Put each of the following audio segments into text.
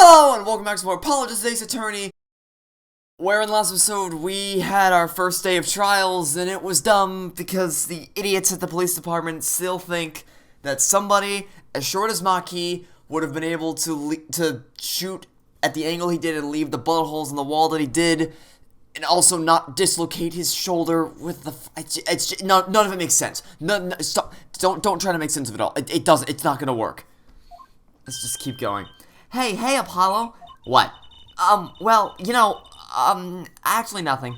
Hello and welcome back to more Apologies Ace Attorney, where in the last episode we had our first day of trials and it was dumb because the idiots at the police department still think that somebody as short as Machi would have been able to shoot at the angle he did and leave the bullet holes in the wall that he did, and also not dislocate his shoulder with the. None of it makes sense. Stop! Don't try to make sense of it all. It doesn't. It's not gonna work. Let's just keep going. Hey, Apollo. What? Well, actually nothing.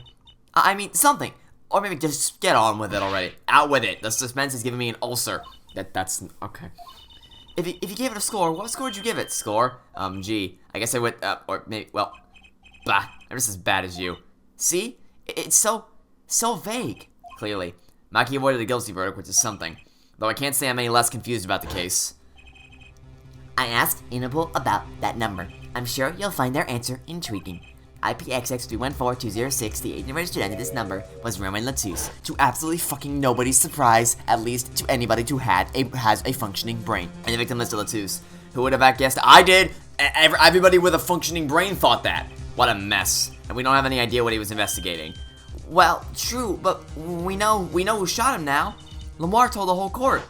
I mean, something. Or maybe just get on with it already. Out with it. The suspense is giving me an ulcer. That's, okay. If you gave it a score, what score would you give it? Score? G. I guess I would, or maybe, well, bah. I'm just as bad as you. See? It's so vague. Clearly. Machi avoided a guilty verdict, which is something. Though I can't say I'm any less confused about the case. I asked Interpol about that number. I'm sure you'll find their answer intriguing. IPXX314206, the agent registered under this number, was Roman Latus. To absolutely fucking nobody's surprise, at least to anybody who has a functioning brain. And the victim listed Latus. Who would have guessed? I did! Everybody with a functioning brain thought that. What a mess. And we don't have any idea what he was investigating. Well, true, but we know who shot him now. Lamar told the whole court.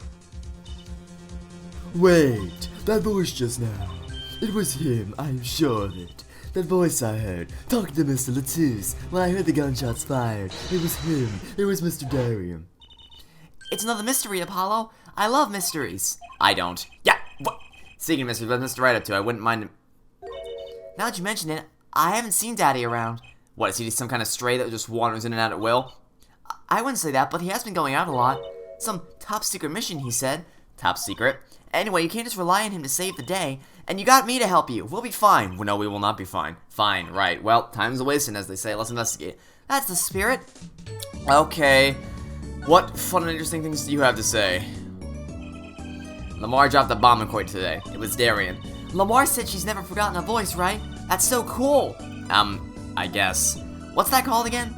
Wait, that voice just now. It was him, I'm sure of it. That voice I heard, talking to Mr. Latus, when I heard the gunshots fired. It was him. It was Mr. Darian. It's another mystery, Apollo. I love mysteries. I don't. Yeah, what? Speaking of mysteries, but Mr. Right up to, I wouldn't mind him. Now that you mention it, I haven't seen Daddy around. What, is he some kind of stray that just wanders in and out at will? I wouldn't say that, but he has been going out a lot. Some top secret mission, he said. Top secret? Anyway, you can't just rely on him to save the day. And you got me to help you. We'll be fine. Well, no, we will not be fine. Fine, right. Well, time's a-wasting, as they say. Let's investigate. That's the spirit. Okay. What fun and interesting things do you have to say? Lamar dropped a bomb in court today. It was Darian. Lamar said she's never forgotten a voice, right? That's so cool. I guess. What's that called again?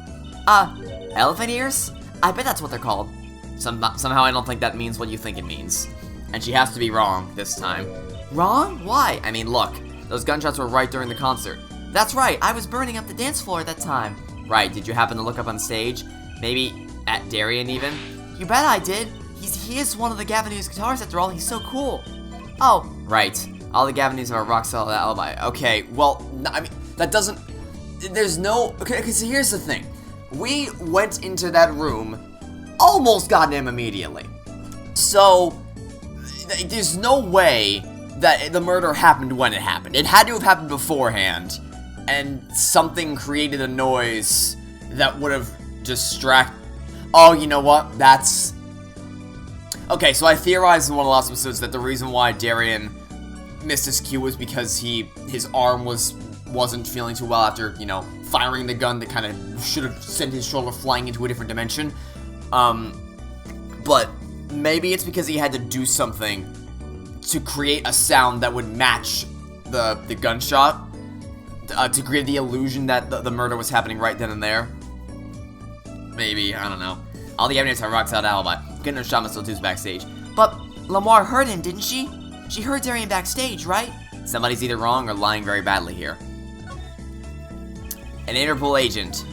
Elephant ears? I bet that's what they're called. Somehow I don't think that means what you think it means. And she has to be wrong this time. Wrong? Why? I mean, look. Those gunshots were right during the concert. That's right. I was burning up the dance floor at that time. Right. Did you happen to look up on stage? Maybe at Darian even? You bet I did. He is one of the Gavin guitarists after all. He's so cool. Oh. Right. All the Gavin have a rock solid alibi. Okay. Well, I mean, that doesn't... There's no... Okay, so here's the thing. We went into that room, almost got him immediately. So... There's no way that the murder happened when it happened. It had to have happened beforehand, and something created a noise that would have distracted... Oh, you know what? That's... Okay, so I theorized in one of the last episodes that the reason why Darian missed his cue was because his arm wasn't feeling too well after, firing the gun that kind of should have sent his shoulder flying into a different dimension. But... Maybe it's because he had to do something to create a sound that would match the gunshot, to create the illusion that the murder was happening right then and there. Maybe, I don't know. All the evidence have rock solid alibi. Couldn't have shot Mr. Latus backstage. But Lamar heard him, didn't she? She heard Darian backstage, right? Somebody's either wrong or lying very badly here. An Interpol agent.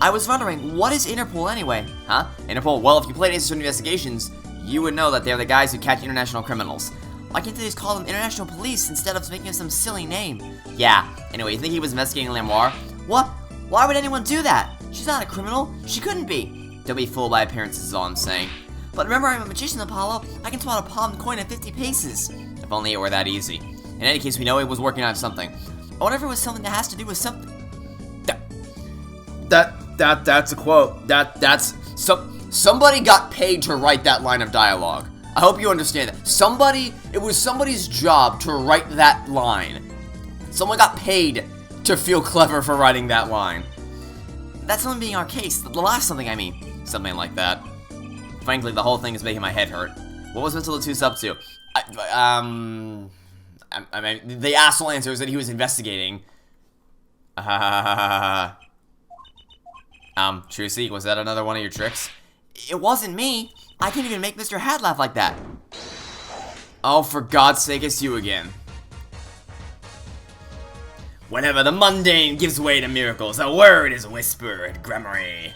I was wondering, what is Interpol anyway? Huh? Interpol? Well, if you played Ace Attorney Investigations, you would know that they're the guys who catch international criminals. Why can't they just call them International Police instead of making up some silly name? Yeah. Anyway, you think he was investigating Lamar? What? Why would anyone do that? She's not a criminal. She couldn't be. Don't be fooled by appearances is all I'm saying. But remember, I'm a magician, Apollo. I can swat a palmed coin at 50 paces. If only it were that easy. In any case, we know he was working on something. I wonder if it was something that has to do with something... That's a quote. Somebody got paid to write that line of dialogue. I hope you understand that. It was somebody's job to write that line. Someone got paid to feel clever for writing that line. That's something being our case. The last something, I mean. Something like that. Frankly, the whole thing is making my head hurt. What was Mr. Latus up to? I mean, the asshole answer is that he was investigating. Trucy, was that another one of your tricks? It wasn't me. I can't even make Mr. Hat laugh like that. Oh, for God's sake, it's you again. Whenever the mundane gives way to miracles, a word is whispered, Gramarye.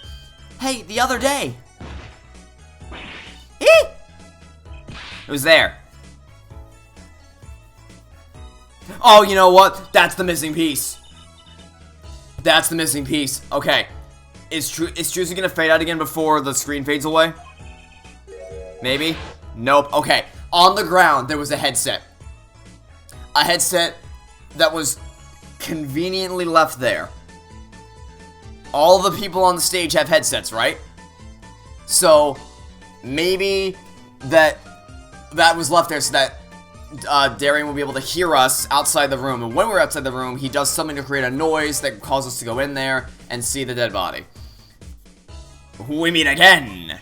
Hey, the other day. Who's there? Oh, you know what? That's the missing piece. That's the missing piece. Okay. Is Trucy gonna fade out again before the screen fades away? Maybe? Nope. Okay. On the ground, there was a headset. A headset that was conveniently left there. All the people on the stage have headsets, right? So, maybe that was left there so that Darian will be able to hear us outside the room. And when we're outside the room, he does something to create a noise that causes us to go in there and see the dead body. We meet again!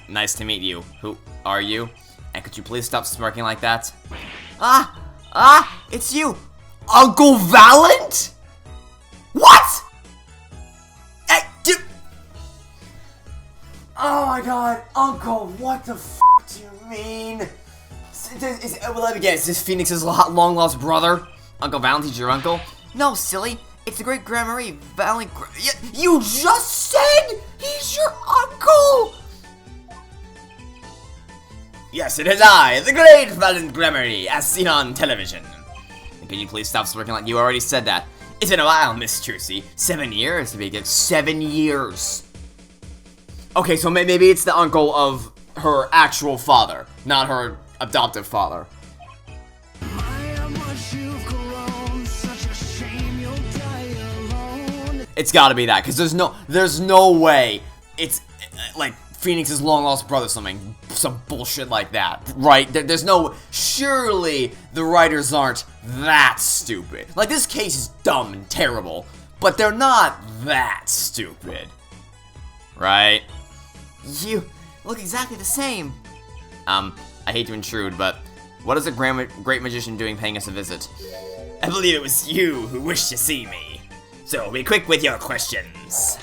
Nice to meet you. Who are you? And could you please stop smirking like that? It's you. Uncle Valant? What? Oh my god, Uncle, what the f do you mean? Let me guess, is this Phoenix's long-lost brother? Uncle Valant, he's your uncle? No, silly. It's the great Gramarye, Valant. You just said he's your uncle! Yes, it is I, the great Valant Gramarye, as seen on television. Can you please stop smirking like you already said that? It's been a while, Miss Trucy. 7 years to be good. 7 years. Okay, so maybe it's the uncle of her actual father, not her adoptive father. It's gotta be that, because there's no way it's like Phoenix's long-lost brother, some bullshit like that, right? There's no, surely the writers aren't that stupid. Like, this case is dumb and terrible, but they're not that stupid, right? You look exactly the same. I hate to intrude, but what is a great magician doing paying us a visit? I believe it was you who wished to see me, so be quick with your questions.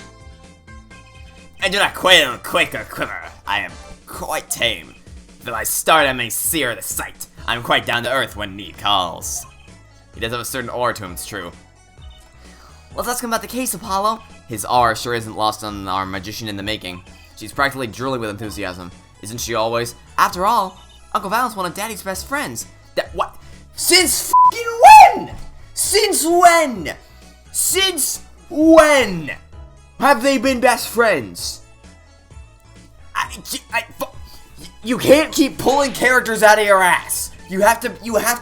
I do not quail, quake, or quiver. I am quite tame. Though I start, I may sear the sight. I'm quite down to earth when need calls. He does have a certain aura to him, it's true. Let's ask him about the case, Apollo. His aura sure isn't lost on our magician in the making. She's practically drooling with enthusiasm. Isn't she always? After all, Uncle Valant's one of Daddy's best friends. What? Since f***ing when? Since when? Since when have they been best friends? You can't keep pulling characters out of your ass. You have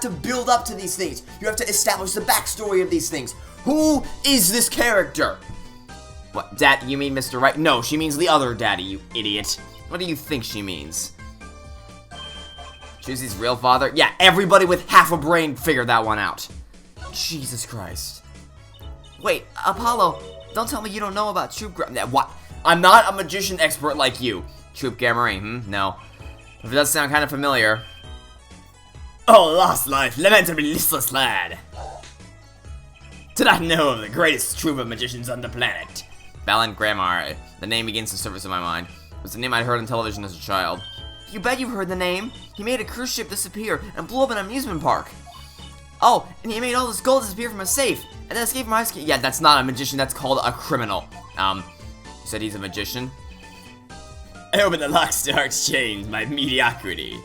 to build up to these things. You have to establish the backstory of these things. Who is this character? What, Dad, you mean Mr. Right? No, she means the other daddy, you idiot. What do you think she means? Trucy's real father? Yeah, everybody with half a brain figured that one out. Jesus Christ. Wait, Apollo, don't tell me you don't know about Troop What? I'm not a magician expert like you. Troop Gramarye, no. If it does sound kind of familiar. Oh, lost life, lamentably listless lad. Did I know of the greatest troop of magicians on the planet? Valant Gramarye. The name begins to surface in my mind. It was the name I'd heard on television as a child. You bet you've heard the name. He made a cruise ship disappear and blew up an amusement park. Oh, and he made all this gold disappear from a safe and then escaped from high school. Yeah, that's not a magician, that's called a criminal. You said he's a magician? I opened the locks to exchange my mediocrity.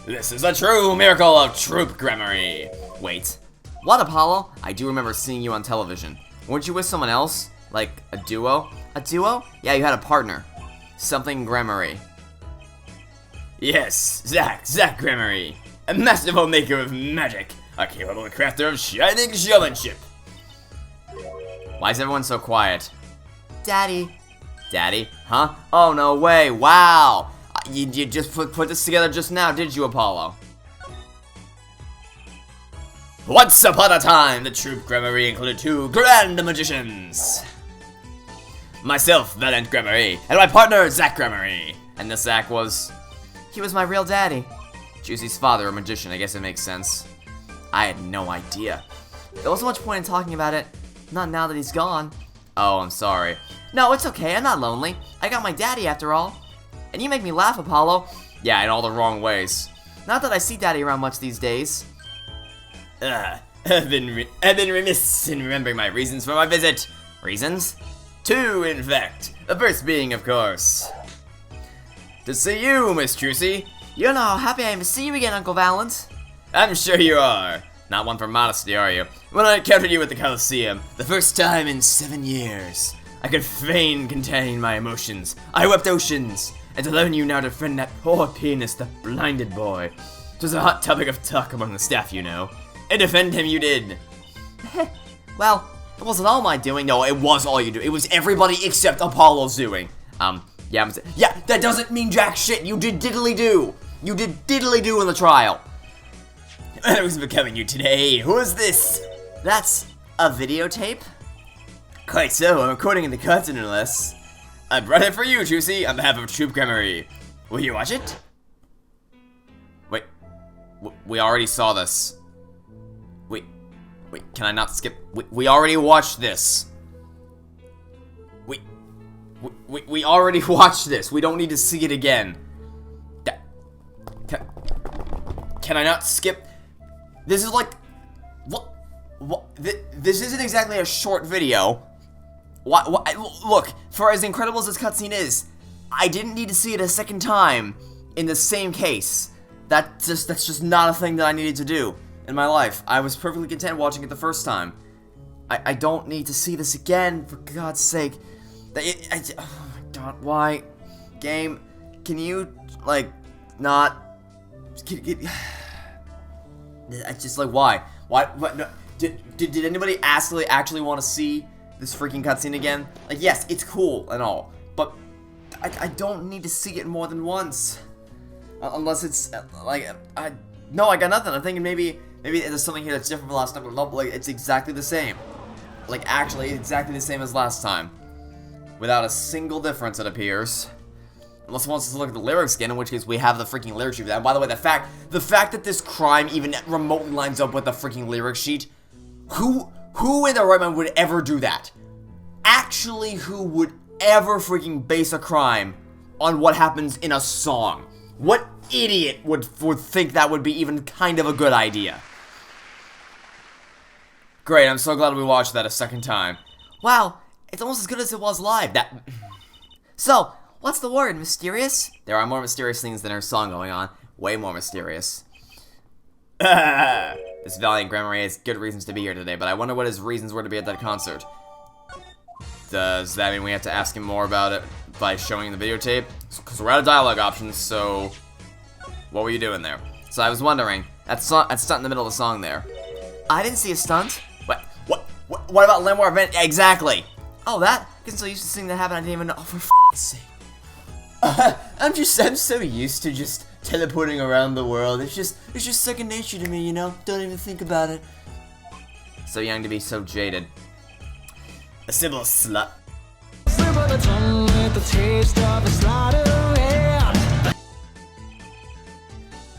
This is a true miracle of Troop Gramarye. Wait. What, Apollo? I do remember seeing you on television. Weren't you with someone else? Like, a duo? A duo? Yeah, you had a partner. Something Gramarye. Yes, Zach Gramarye. A masterful maker of magic. A capable crafter of shining showmanship. Why is everyone so quiet? Daddy. Daddy? Huh? Oh, no way. Wow. You just put this together just now, did you, Apollo? Once upon a time, the Troop Gramarye included 2 grand magicians. Myself, Valant Gramarye, and my partner, Zach Gramarye. And this Zach was... He was my real daddy. Juicy's father, a magician, I guess it makes sense. I had no idea. There wasn't much point in talking about it. Not now that he's gone. Oh, I'm sorry. No, it's okay, I'm not lonely. I got my daddy after all. And you make me laugh, Apollo. Yeah, in all the wrong ways. Not that I see Daddy around much these days. I've been remiss in remembering my reasons for my visit. Reasons? Two, in fact. The first being, of course, to see you, Miss Trucy. You know how happy I am to see you again, Uncle Valant. I'm sure you are. Not one for modesty, are you? When I encountered you at the Coliseum, the first time in 7 years, I could fain contain my emotions. I wept oceans, and to learn you now defend that poor pianist, the blinded boy. 'Twas a hot topic of talk among the staff, you know. And defend him you did. Well, it wasn't all my doing. No, it was all you do. It was everybody except Apollo's doing. Yeah, that doesn't mean jack shit. You did diddly do. You did diddly do in the trial. I was becoming you today. Who is this? That's a videotape? Quite so. I'm recording in the cutscene unless. I brought it for you, Trucy, on behalf of Troop Gramarye. Will you watch it? Wait. We already saw this. Wait, can I not skip? We already watched this. We already watched this. We don't need to see it again. Can I not skip? This is like, what? This isn't exactly a short video. Look, for as incredible as this cutscene is, I didn't need to see it a second time in the same case. That's just not a thing that I needed to do in my life. I was perfectly content watching it the first time. I don't need to see this again, for God's sake. Oh my God, why? Game, can you, like, not... It's just like, why? What? No, did anybody actually want to see this freaking cutscene again? Like, yes, it's cool and all, but I don't need to see it more than once. Unless it's, no, I got nothing. I'm thinking maybe there's something here that's different from last time, but no, like, it's exactly the same. Like, actually, exactly the same as last time. Without a single difference, it appears. Unless it wants us to look at the lyrics again, in which case we have the freaking lyric sheet. And by the way, the fact that this crime even remotely lines up with the freaking lyric sheet, who in their right mind would ever do that? Actually, who would ever freaking base a crime on what happens in a song? What idiot would think that would be even kind of a good idea? Great, I'm so glad we watched that a second time. Wow, it's almost as good as it was live. So, what's the word? Mysterious? There are more mysterious things than her song going on. Way more mysterious. This valiant Gramarye has good reasons to be here today, but I wonder what his reasons were to be at that concert. Does that mean we have to ask him more about it by showing the videotape? Because we're out of dialogue options, so... What were you doing there? So I was wondering, that stunt in the middle of the song there. I didn't see a stunt. What about Lemoir Event? Exactly! Oh, that? I guess I'm so used to seeing that happen, I didn't even know. Oh, for f***'s sake. I'm so used to just teleporting around the world. It's just second nature to me, you know? Don't even think about it. So young to be so jaded. A simple slut.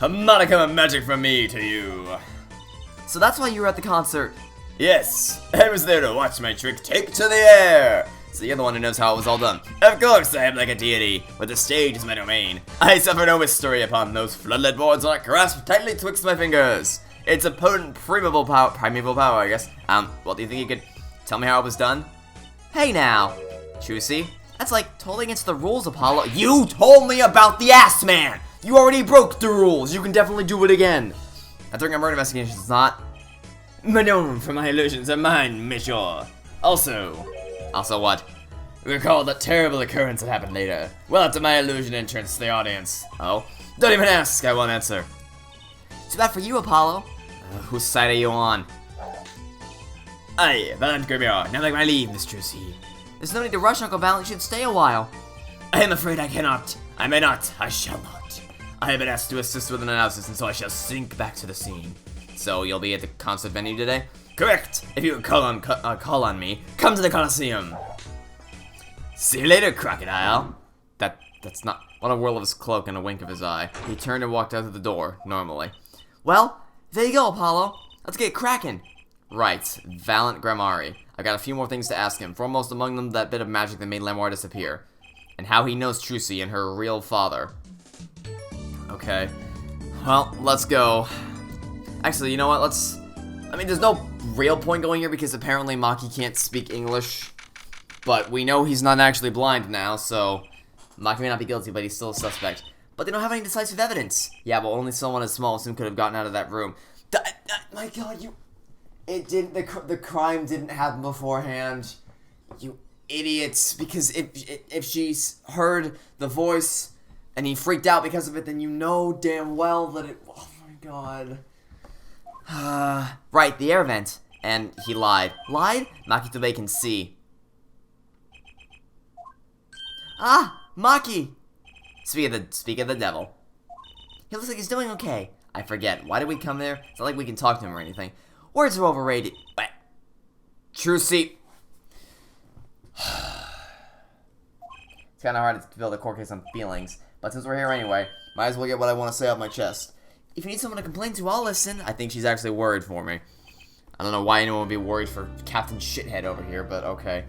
A modicum of magic from me to you. So that's why you were at the concert. Yes, I was there to watch my trick take to the air. So you're the one who knows how it was all done. Of course I am like a deity, but the stage is my domain. I suffer no mystery upon those floodlit boards when I grasp tightly twixt my fingers. It's a potent primeval power, I guess. Well, do you think you could tell me how it was done? Hey now. Trucy? That's like totally against the rules, Apollo. You told me about the ass man! You already broke the rules. You can definitely do it again. During a murder investigation, it's not known for my illusions of mine, monsieur. Also what? Recall that terrible occurrence that happened later. Well after my illusion entrance to the audience. Oh? Don't even ask, I won't answer. Too bad for you, Apollo. Whose side are you on? Aye, Valant Gramarye. Now take my leave, Miss Trucy. There's no need to rush, Uncle Valant. You should stay a while. I am afraid I cannot. I may not. I shall not. I have been asked to assist with an analysis, and so I shall sink back to the scene. So you'll be at the concert venue today? Correct. If you would call on me, come to the Coliseum. See you later, crocodile. That's not. What a whirl of his cloak and a wink of his eye. He turned and walked out of the door normally. Well, there you go, Apollo. Let's get cracking. Right, Valant Gramarye. I got a few more things to ask him. Foremost among them, that bit of magic that made Lemoir disappear, and how he knows Trucy and her real father. Okay. Well, let's go. Actually, you know what? I mean, there's no real point going here because apparently Machi can't speak English. But we know he's not actually blind now, so Machi may not be guilty, but he's still a suspect. But they don't have any decisive evidence. Yeah, but only someone as small as him could have gotten out of that room. My God, it didn't. The crime didn't happen beforehand. You idiots! Because if she's heard the voice and he freaked out because of it, then you know damn well that it. Oh my God. Right, the air vent, and he lied. Lied? Machi Tobe can see. Ah, Machi! Speak of the devil. He looks like he's doing okay. I forget. Why did we come there? It's not like we can talk to him or anything. Words are overrated. Trucy. It's kind of hard to build a court case on feelings, but since we're here anyway, might as well get what I want to say off my chest. If you need someone to complain to, I'll listen. I think she's actually worried for me. I don't know why anyone would be worried for Captain Shithead over here, but okay.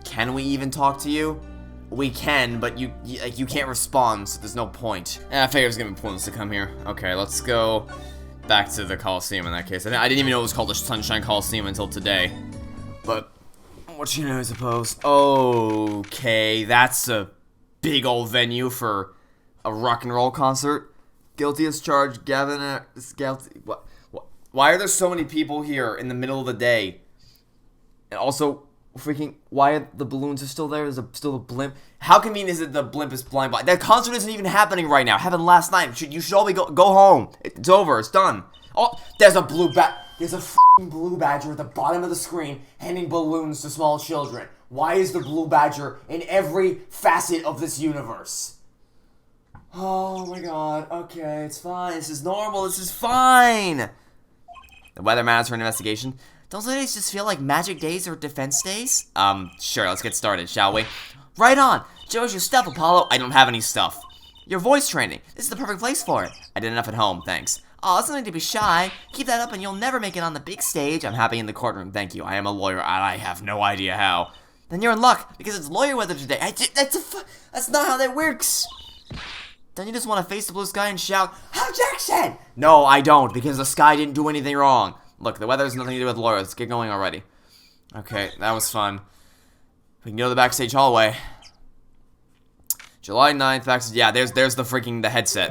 Can we even talk to you? We can, but you can't respond, so there's no point. I figured it was gonna be pointless to come here. Okay, let's go back to the Coliseum in that case. I didn't even know it was called the Sunshine Coliseum until today. But what you know, I suppose. Okay, that's a big old venue for a rock and roll concert. Guilty as charged, Gavin is guilty. What? Why are there so many people here in the middle of the day? And also, freaking, why are the balloons are still there? There's still a blimp. How convenient is it the blimp is flying by? That concert isn't even happening right now. It happened last night. You should all be go home. It's over. It's done. Oh, there's a There's a f***ing blue badger at the bottom of the screen handing balloons to small children. Why is the blue badger in every facet of this universe? Oh my God. Okay, it's fine. This is normal. This is fine. The weather matters for an investigation. Don't ladies just feel like magic days or defense days? Sure, let's get started, shall we? Right on! Show us your stuff, Apollo. I don't have any stuff. Your voice training. This is the perfect place for it. I did enough at home, thanks. Oh, it's nothing to be shy. Keep that up and you'll never make it on the big stage. I'm happy in the courtroom, thank you. I am a lawyer and I have no idea how. Then you're in luck, because it's lawyer weather today. That's not how that works. Don't you just want to face the blue sky and shout, Objection! No, I don't, because the sky didn't do anything wrong. Look, the weather has nothing to do with lawyers. Let's get going already. Okay, that was fun. We can go to the backstage hallway. July 9th, backstage. Yeah, there's the headset.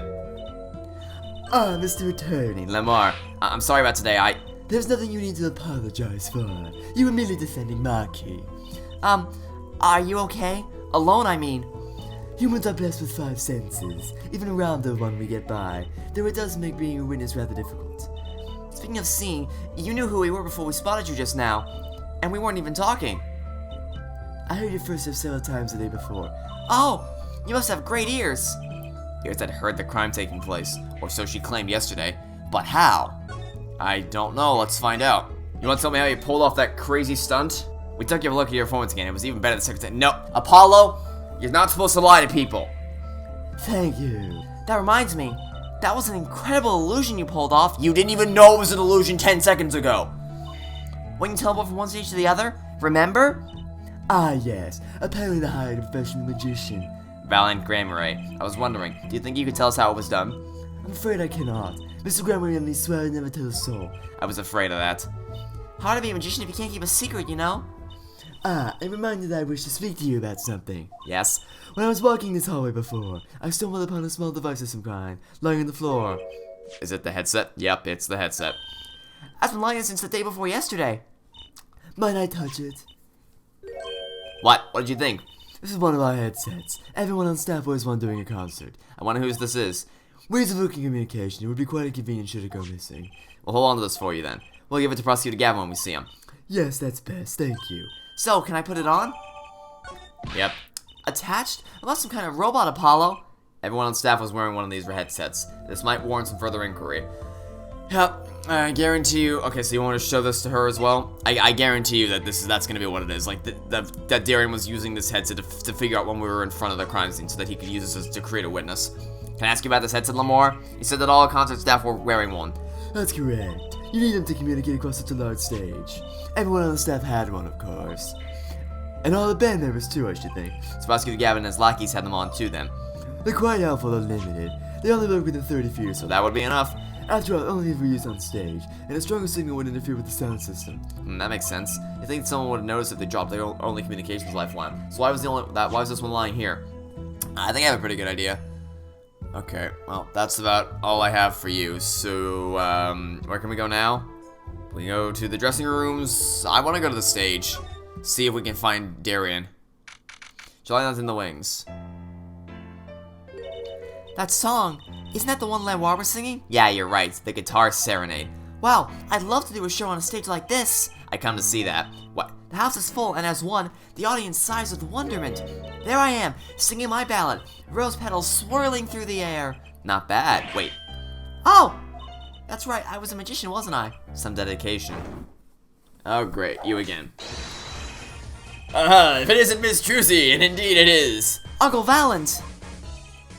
Ah, Mr. Attorney. Lamar, I'm sorry about today. There's nothing you need to apologize for. You were merely defending Machi. Are you okay? Alone, I mean. Humans are blessed with 5 senses, even around the one we get by, though it does make being a witness rather difficult. Speaking of seeing, you knew who we were before we spotted you just now. And we weren't even talking. I heard your footsteps several times the day before. Oh, you must have great ears. Ears that heard the crime taking place, or so she claimed yesterday. But how? I don't know, let's find out. You want to tell me how you pulled off that crazy stunt? We took a look at your performance again, it was even better the second time. No, Apollo, you're not supposed to lie to people. Thank you. That reminds me, that was an incredible illusion you pulled off. You didn't even know it was an illusion 10 seconds ago. When you teleport from one stage to the other, remember? Ah, yes. Apparently the hired professional magician. Valant Gramarye, I was wondering, do you think you could tell us how it was done? I'm afraid I cannot. Mr. Gramarye only swear never tell a soul. I was afraid of that. Hard to be a magician if you can't keep a secret, you know? Ah, I'm reminded that I wish to speak to you about something. Yes? When I was walking this hallway before, I stumbled upon a small device of some kind, lying on the floor. Is it the headset? Yep, it's the headset. I've been lying since the day before yesterday. Might I touch it? What? What did you think? This is one of our headsets. Everyone on staff wears one during a concert. I wonder whose this is. Ways of looking communication. It would be quite inconvenient should it go missing. We'll hold on to this for you then. We'll give it to Prosecutor Gavin when we see him. Yes, that's best. Thank you. So, can I put it on? Yep. Attached? Unless some kind of robot, Apollo. Everyone on staff was wearing one of these headsets. This might warrant some further inquiry. Yep, I guarantee you. Okay, so you want to show this to her as well? I guarantee you that that's gonna be what it is. Like that Darian was using this headset to figure out when we were in front of the crime scene, so that he could use this to create a witness. Can I ask you about this headset, Lamar? You said that all concert staff were wearing one. That's correct. You need them to communicate across such a large stage. Everyone on the staff had one, of course. And all the band members too, I should think. So Prosecutor Gavin and his lackeys had them on too then. They're quite helpful and limited. They only work within 30 feet or so. So that would be enough. After all, only if we use on stage, and a stronger signal would interfere with the sound system. That makes sense. You think someone would have noticed if they dropped their only communications lifeline. So why was this one lying here? I think I have a pretty good idea. Okay, well, that's about all I have for you. So, where can we go now? We go to the dressing rooms. I want to go to the stage. See if we can find Darian. Julian's in the wings. That song, isn't that the one Lenoir was singing? Yeah, you're right. The Guitar Serenade. Wow, I'd love to do a show on a stage like this. I come to see that. What? The house is full, and as one, the audience sighs with wonderment. There I am, singing my ballad, rose petals swirling through the air. Not bad. Wait. Oh! That's right, I was a magician, wasn't I? Some dedication. Oh, great. You again. If it isn't Miss Trucy, and indeed it is. Uncle Valant!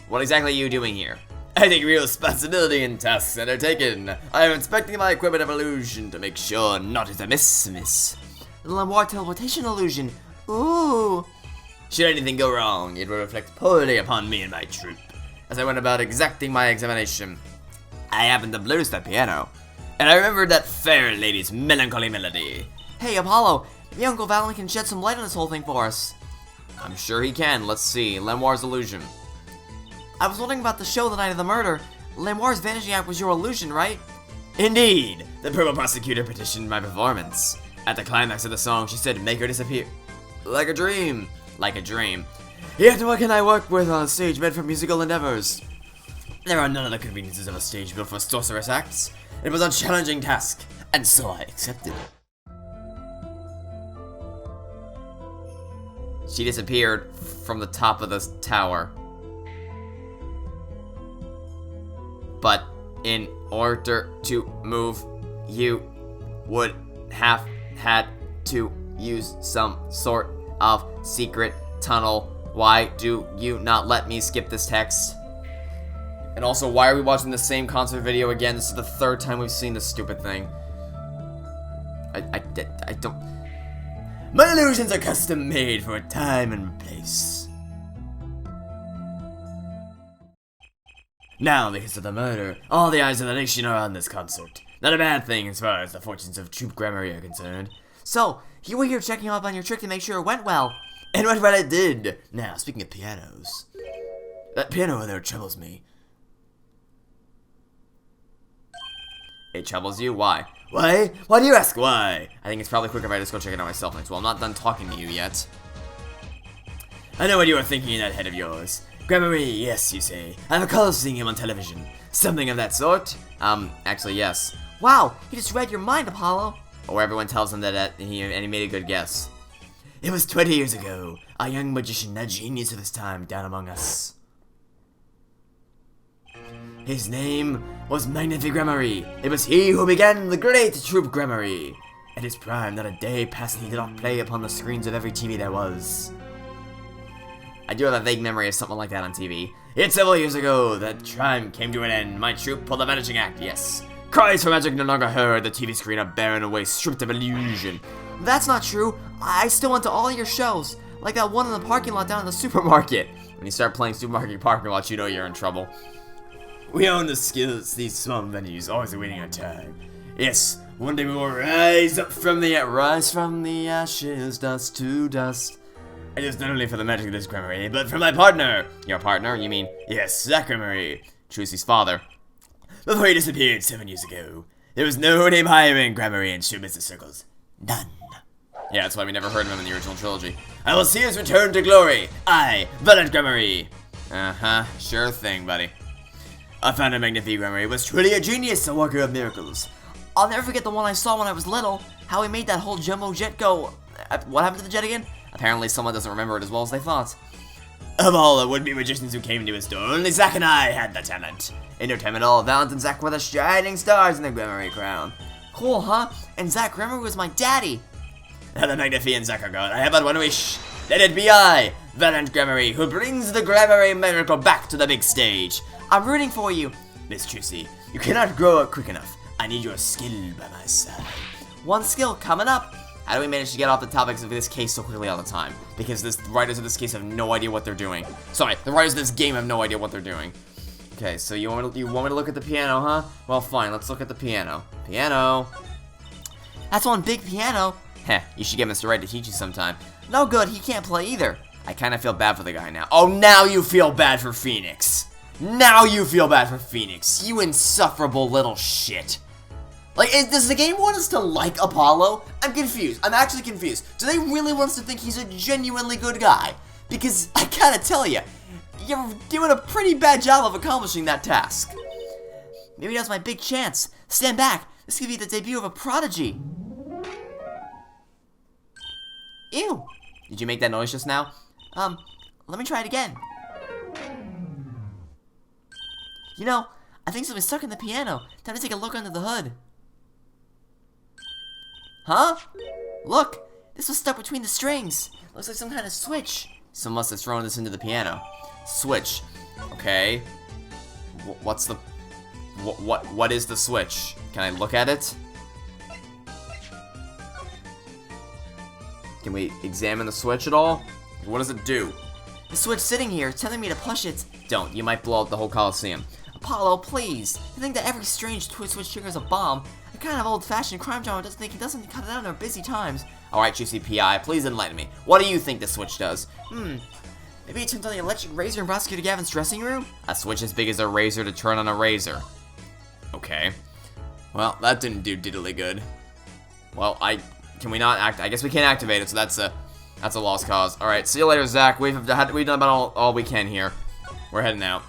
What exactly are you doing here? I take real responsibility in tasks undertaken. I am inspecting my equipment of illusion to make sure naught is amiss, miss. The Lenoir teleportation illusion. Ooh! Should anything go wrong, it will reflect poorly upon me and my troupe. As I went about exacting my examination, I happened to lose the piano, and I remembered that fair lady's melancholy melody. Hey, Apollo, maybe Uncle Valant can shed some light on this whole thing for us. I'm sure he can. Let's see. Lenoir's illusion. I was wondering about the show the night of the murder. Lenoir's vanishing act was your illusion, right? Indeed! The purple prosecutor petitioned my performance. At the climax of the song, she said, make her disappear. Like a dream. Like a dream. Yet what can I work with on a stage meant for musical endeavors? There are none of the conveniences of a stage built for sorceress acts. It was a challenging task, and so I accepted. She disappeared from the top of the tower. But in order to move, you would have had to use some sort of secret tunnel. Why do you not let me skip this text? And also, why are we watching the same concert video again? This is the third time we've seen this stupid thing. I don't... My illusions are custom made for a time and place. Now, because of the murder, all the eyes of the nation are on this concert. Not a bad thing as far as the fortunes of Troupe Gramarye are concerned. So, you were here checking up on your trick to make sure it went well. And what it did. Now, speaking of pianos, that piano over there troubles me. It troubles you? Why? Why? Why do you ask why? I think it's probably quicker if I just go check it out myself next. Well, I'm not done talking to you yet. I know what you are thinking in that head of yours. Gramarye, yes, you say. I recall seeing him on television. Something of that sort? Actually, yes. Wow, he just read your mind, Apollo. Or everyone tells him that he made a good guess. It was 20 years ago. A young magician, a genius of his time, down among us. His name was Magnifique Gramarye. It was he who began the great Troupe Gramarye. At his prime, not a day passed he did not play upon the screens of every TV there was. I do have a vague memory of something like that on TV. Yet several years ago, that time came to an end. My troupe pulled a vanishing act, yes. Cries for magic no longer heard, the TV screen a barren waste, stripped of illusion. That's not true. I still went to all your shows. Like that one in the parking lot down in the supermarket. When you start playing supermarket parking lots, you know you're in trouble. We own the skills, these small venues, always waiting our time. Yes, one day we will rise from the ashes, dust to dust. It is not only for the magic of this Gramarye, but for my partner. Your partner? You mean, yes, Zach Gramarye, Trucy's father. Before he disappeared 7 years ago, there was no name higher in Gramarye and show business circles. None. Yeah, that's why we never heard of him in the original trilogy. I will see his return to glory. I, Valant Gramarye. Uh-huh, sure thing, buddy. I found a Magnifique Gramarye was truly a genius, a worker of miracles. I'll never forget the one I saw when I was little. How he made that whole jumbo jet go. What happened to the jet again? Apparently someone doesn't remember it as well as they thought. Of all the would-be magicians who came to his door, only Zack and I had the talent. In no time at all, Valant and Zack were the shining stars in the Gramarye crown. Cool, huh? And Zack Gramarye was my daddy. Now the Magnifique and Zack are gone. I have but one wish. Let it be I, Valant Gramarye, who brings the Gramarye miracle back to the big stage. I'm rooting for you. Miss Trucy, you cannot grow up quick enough. I need your skill by my side. One skill coming up. How do we manage to get off the topics of this case so quickly all the time? Because the writers of this case have no idea what they're doing. Sorry, the writers of this game have no idea what they're doing. Okay, so you want me to look at the piano, huh? Well, fine, let's look at the piano. Piano. That's one big piano. Heh, you should get Mr. Right to teach you sometime. No good, he can't play either. I kind of feel bad for the guy now. Oh, now you feel bad for Phoenix. Now you feel bad for Phoenix. You insufferable little shit. Like, does the game want us to like Apollo? I'm confused. I'm actually confused. Do they really want us to think he's a genuinely good guy? Because, I gotta tell you, you're doing a pretty bad job of accomplishing that task. Maybe now's my big chance. Stand back. This could be the debut of a prodigy. Ew. Did you make that noise just now? Let me try it again. You know, I think something's stuck in the piano. Time to take a look under the hood. Huh? Look, this was stuck between the strings. Looks like some kind of switch. Someone must have thrown this into the piano. Switch. Okay. What's the... What is the switch? Can I look at it? Can we examine the switch at all? What does it do? The switch sitting here, telling me to push it. Don't. You might blow up the whole Coliseum. Apollo, please. I think that every strange switch triggers a bomb. A kind of old-fashioned crime drama doesn't cut it out in our busy times. Alright, GCPI, please enlighten me. What do you think the switch does? Maybe it turns on the electric razor in Prosecutor Gavin's dressing room? A switch as big as a razor to turn on a razor. Okay. Well, that didn't do diddly good. Well, can we not act? I guess we can't activate it, so that's a lost cause. Alright, see you later, Zach. We've done about all we can here. We're heading out.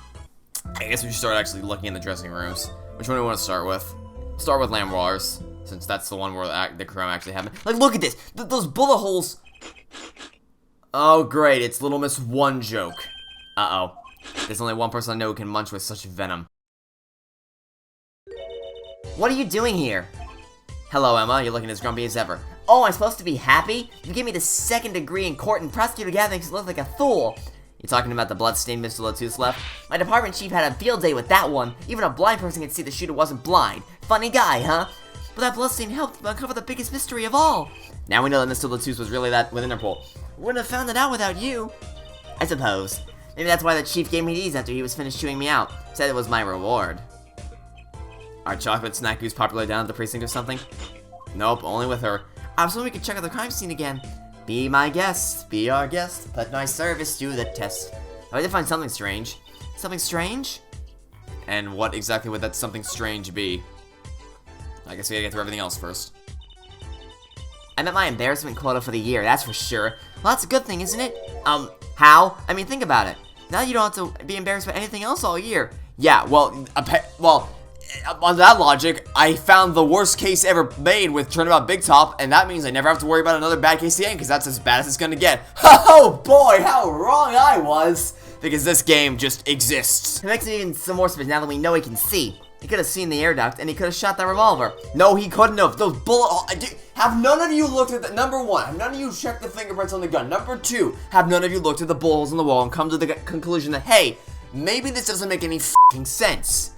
I guess we should start actually looking in the dressing rooms. Which one do we want to start with? Start with Lamroir's, since that's the one where the crime actually happened. Like, look at this! Those bullet holes! Oh, great, it's Little Miss One joke. Uh-oh. There's only one person I know who can munch with such venom. What are you doing here? Hello, Emma. You're looking as grumpy as ever. Oh, I'm supposed to be happy? You gave me the second degree in court and Prosecutor Gavin makes it look like a fool. You talking about the bloodstained Mr. Latouche left? My department chief had a field day with that one. Even a blind person could see the shooter wasn't blind. Funny guy, huh? But that bloodstain helped uncover the biggest mystery of all. Now we know that Mr. Latouche was really that with Interpol. Wouldn't have found it out without you. I suppose. Maybe that's why the chief gave me these after he was finished chewing me out. Said it was my reward. Are chocolate snack goose popular down at the precinct or something? Nope, only with her. I was hoping we could check out the crime scene again. Be my guest, be our guest, put my service to the test. I did find something strange. Something strange? And what exactly would that something strange be? I guess we gotta get through everything else first. I met my embarrassment quota for the year, that's for sure. Well, that's a good thing, isn't it? How? I mean, think about it. Now you don't have to be embarrassed by anything else all year. Yeah, well, on that logic, I found the worst case ever made with Turnabout Big Top, and that means I never have to worry about another bad case again, because that's as bad as it's gonna get. Oh boy, how wrong I was! Because this game just exists. It makes it even some more special now that we know he can see. He could have seen the air duct, and he could have shot that revolver. No, he couldn't have. Those have none of you looked at the, number one, have none of you checked the fingerprints on the gun. Number two, have none of you looked at the bullet holes in the wall and come to the conclusion that, hey, maybe this doesn't make any f***ing sense.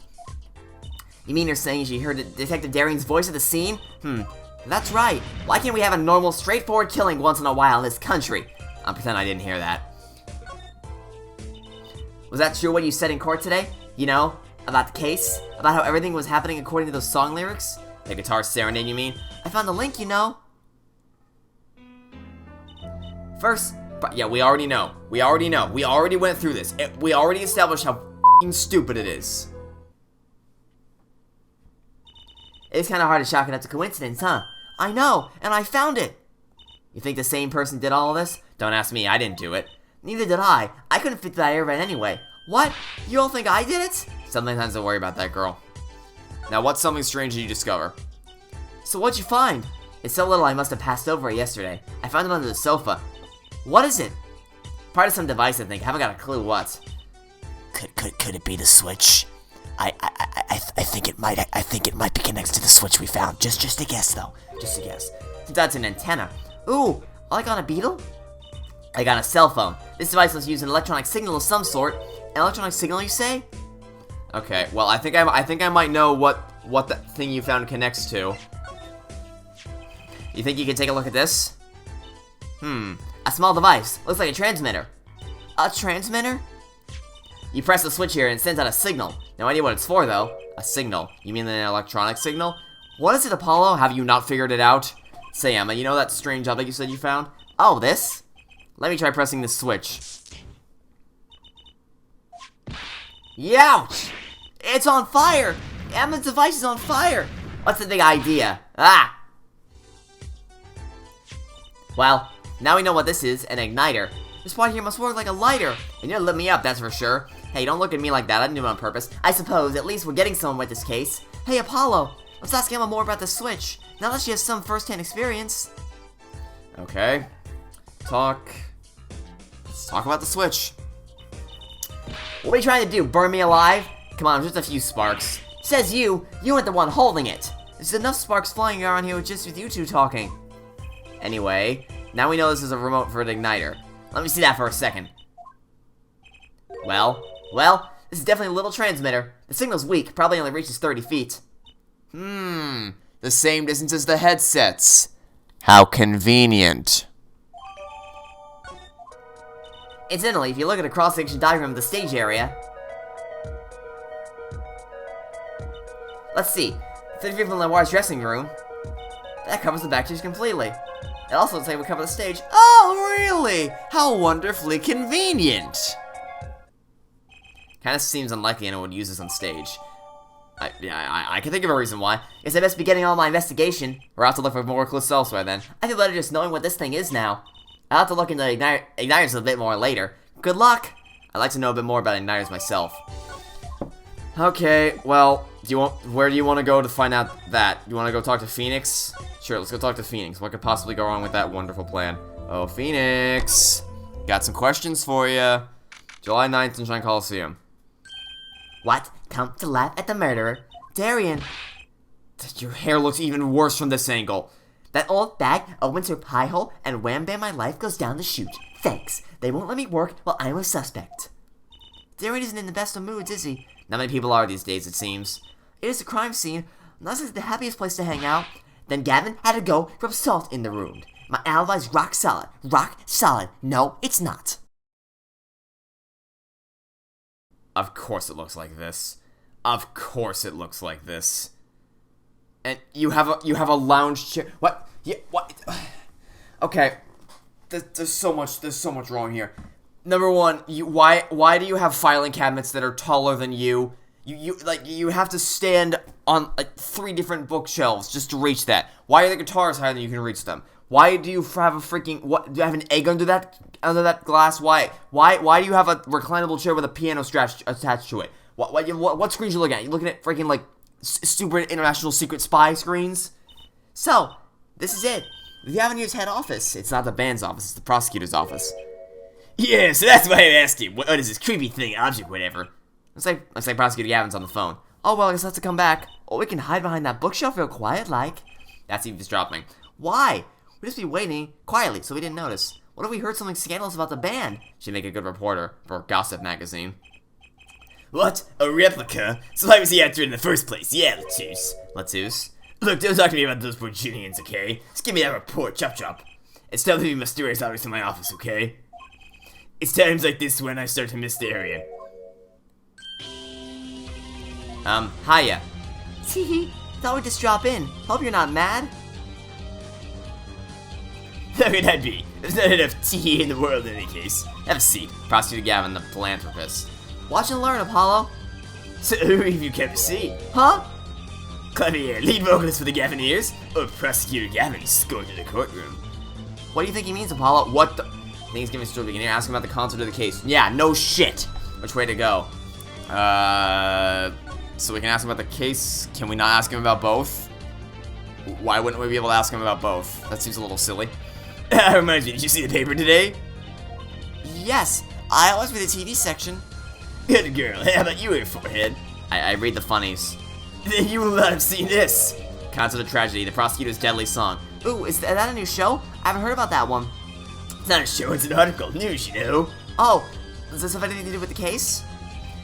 You mean you're saying she heard Detective Darian's voice at the scene? That's right. Why can't we have a normal, straightforward killing once in a while in this country? I'll pretend I didn't hear that. Was that true what you said in court today? You know, about the case? About how everything was happening according to those song lyrics? The guitar serenade, you mean? I found the link, you know. First, yeah, we already know. We already went through this. We already established how f***ing stupid it is. It's kind of hard to chalk it up to coincidence, huh? I know, and I found it! You think the same person did all of this? Don't ask me, I didn't do it. Neither did I. I couldn't fit that air vent anyway. What? You all think I did it? Sometimes I worry about that girl. Now, what's something strange did you discover? So what'd you find? It's so little I must have passed over it yesterday. I found it under the sofa. What is it? Part of some device, I think. Haven't got a clue what. Could it be the switch? I think it might be connected to the switch we found. Just a guess though. Just a guess. That's an antenna. Ooh, like on a beetle? Like on a cell phone. This device must use an electronic signal of some sort. An electronic signal, you say? Okay, well, I think I might know what that thing you found connects to. You think you could take a look at this? A small device. Looks like a transmitter. A transmitter? You press the switch here and it sends out a signal. No idea what it's for, though. A signal. You mean an electronic signal? What is it, Apollo? Have you not figured it out? Say, Emma, you know that strange object you said you found? Oh, this? Let me try pressing this switch. Youch! It's on fire! Emma's device is on fire! What's the big idea? Ah! Well, now we know what this is, an igniter. This part here must work like a lighter. And you'll lit me up, that's for sure. Hey, don't look at me like that, I didn't do it on purpose. I suppose, at least we're getting somewhere with this case. Hey, Apollo, let's ask Emma more about the switch. Now that she has some first-hand experience. Okay. Let's talk about the switch. What are you trying to do, burn me alive? Come on, just a few sparks. Says you weren't the one holding it. There's enough sparks flying around here just with you two talking. Anyway, now we know this is a remote for an igniter. Let me see that for a second. Well, this is definitely a little transmitter. The signal's weak, probably only reaches 30 feet. The same distance as the headsets. How convenient. Incidentally, if you look at a cross-section diagram of the stage area... Let's see. 30 feet from Lamoire's dressing room. That covers the backstage completely. It also looks like we cover the stage. Oh, really? How wonderfully convenient. Kind of seems unlikely anyone would use this on stage. I can think of a reason why. Guess I best be getting on my investigation, or I'll have to look for more clues elsewhere then. I feel better just knowing what this thing is now. I'll have to look into igniters a bit more later. Good luck! I'd like to know a bit more about igniters myself. Okay, well, where do you want to go to find out that? You want to go talk to Phoenix? Sure, let's go talk to Phoenix. What could possibly go wrong with that wonderful plan? Oh, Phoenix! Got some questions for you. July 9th, Sunshine Coliseum. What? Come to laugh at the murderer? Darian! Your hair looks even worse from this angle. That old bag opens her pie hole, and wham bam, my life goes down the chute. Thanks. They won't let me work while I'm a suspect. Darian isn't in the best of moods, is he? Not many people are these days, it seems. It is a crime scene. Not the happiest place to hang out. Then Gavin had to go rub salt in the room. My alibi's rock solid. Rock solid. No, it's not. Of course it looks like this. Of course it looks like this. And you have a lounge chair. What? Yeah, what? Okay. There's so much wrong here. Number one, why do you have filing cabinets that are taller than you? You have to stand on like 3 different bookshelves just to reach that. Why are the guitars higher than you can reach them? Why do you have a freaking do you have an egg under that glass? Why do you have a reclinable chair with a piano strap attached to it? What screens you looking at? You looking at freaking like stupid international secret spy screens? So, this is it. The Avenue's head office. It's not the band's office, it's the prosecutor's office. Yeah, so that's why I'm asking. What is this creepy thing, object, whatever? Looks like Prosecutor Gavin's on the phone. Oh, well, I guess I have to come back. Or we can hide behind that bookshelf real quiet, like. That's eavesdropping. Why? We'd just be waiting quietly so we didn't notice. What if we heard something scandalous about the band? She'd make a good reporter for a gossip magazine. What? A replica? So why was he after it in the first place? Yeah, Latouche? Look, don't talk to me about those Virginians, okay? Just give me that report, chop. It's time to be mysterious objects in my office, okay? It's times like this when I start to miss Darian. Hiya. Teehee, thought we'd just drop in. Hope you're not mad. How could that be? There's not enough tea in the world in any case. Have a seat. Prosecutor Gavin, the philanthropist. Watch and learn, Apollo. So who have you kept a seat? Huh? Klavier, lead vocalist for the Gavineers, or Prosecutor Gavin, escort to the courtroom? What do you think he means, Apollo? What the... I think he's giving a story beginning. Ask him about the concept of the case. Yeah, no shit. Which way to go? So we can ask him about the case. Can we not ask him about both? Why wouldn't we be able to ask him about both? That seems a little silly. That reminds me, did you see the paper today? Yes, I always read the TV section. Good girl, how about you, forehead? I read the funnies. Then you will not have seen this. Concert of Tragedy, the prosecutor's deadly song. Ooh, is that a new show? I haven't heard about that one. It's not a show, it's an article. News, you know. Oh, does this have anything to do with the case?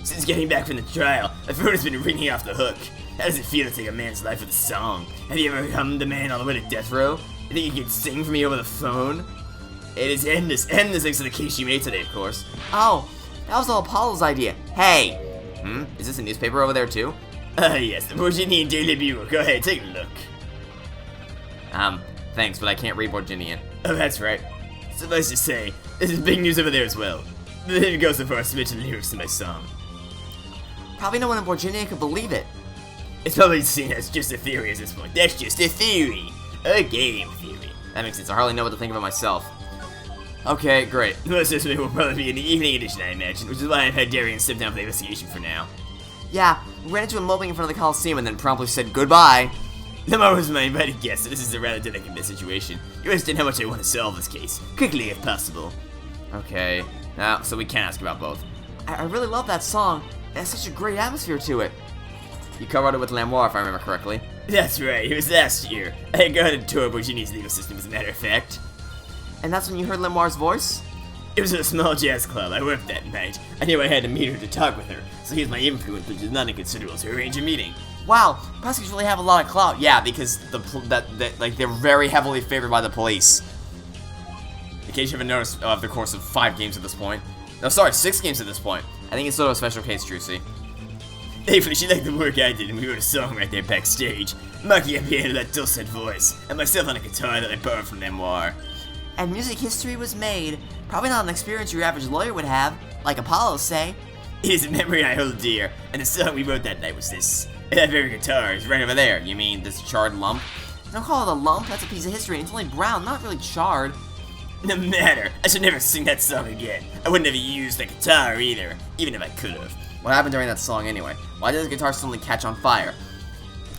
Since getting back from the trial, my phone has been ringing off the hook. How does it feel to take a man's life with a song? Have you ever hummed a man all the way to death row? You think you could sing for me over the phone? It is endless thanks to the case you made today, of course. Oh, That was all Apollo's idea. Hey! Is this a newspaper over there too? Yes, the Virginian Daily Bugle. Go ahead, take a look. Thanks, but I can't read Virginian. Oh, that's right. Suffice to say, this is big news over there as well. They didn't go so far as to mention the lyrics to my song. Probably no one in Virginia could believe it. It's probably seen as just a theory at this point. That's just a theory. A game theory. That makes sense. I hardly know what to think about myself. Okay, great. Most of this will probably be in the evening edition, I imagine, which is why I've had Darian step down from the investigation for now. Yeah, we ran into him moping in front of the Coliseum and then promptly said goodbye. Lamar was my invited guest, so this is a rather delicate situation. You understand how much I want to solve this case. Quickly, if possible. Okay, now, so we can't ask about both. I really love that song. It has such a great atmosphere to it. You covered it with Lamoire, if I remember correctly. That's right, it was last year. I got a tour of Virginia's legal system, as a matter of fact. And that's when you heard Lamoire's voice? It was at a small jazz club I worked that night. I knew I had to meet her to talk with her, so here's my influence, which is not inconsiderable, to arrange a meeting. Wow, prosecutors really have a lot of clout. Yeah, because like they're very heavily favored by the police. In case you haven't noticed, over the course of 5 games at this point. No, sorry, 6 games at this point. I think it's sort of a special case, Trucy. Thankfully, she liked the work I did, and we wrote a song right there backstage. Machi on piano, that dulcet voice, and myself on a guitar that I borrowed from Lamoire. And music history was made. Probably not an experience your average lawyer would have, like Apollo, say. It is a memory I hold dear, and the song we wrote that night was this. And that very guitar is right over there. You mean this charred lump? Don't call it a lump, that's a piece of history, and it's only brown, not really charred. No matter, I should never sing that song again. I wouldn't have used the guitar either, even if I could have. What happened during that song anyway? Why did the guitar suddenly catch on fire?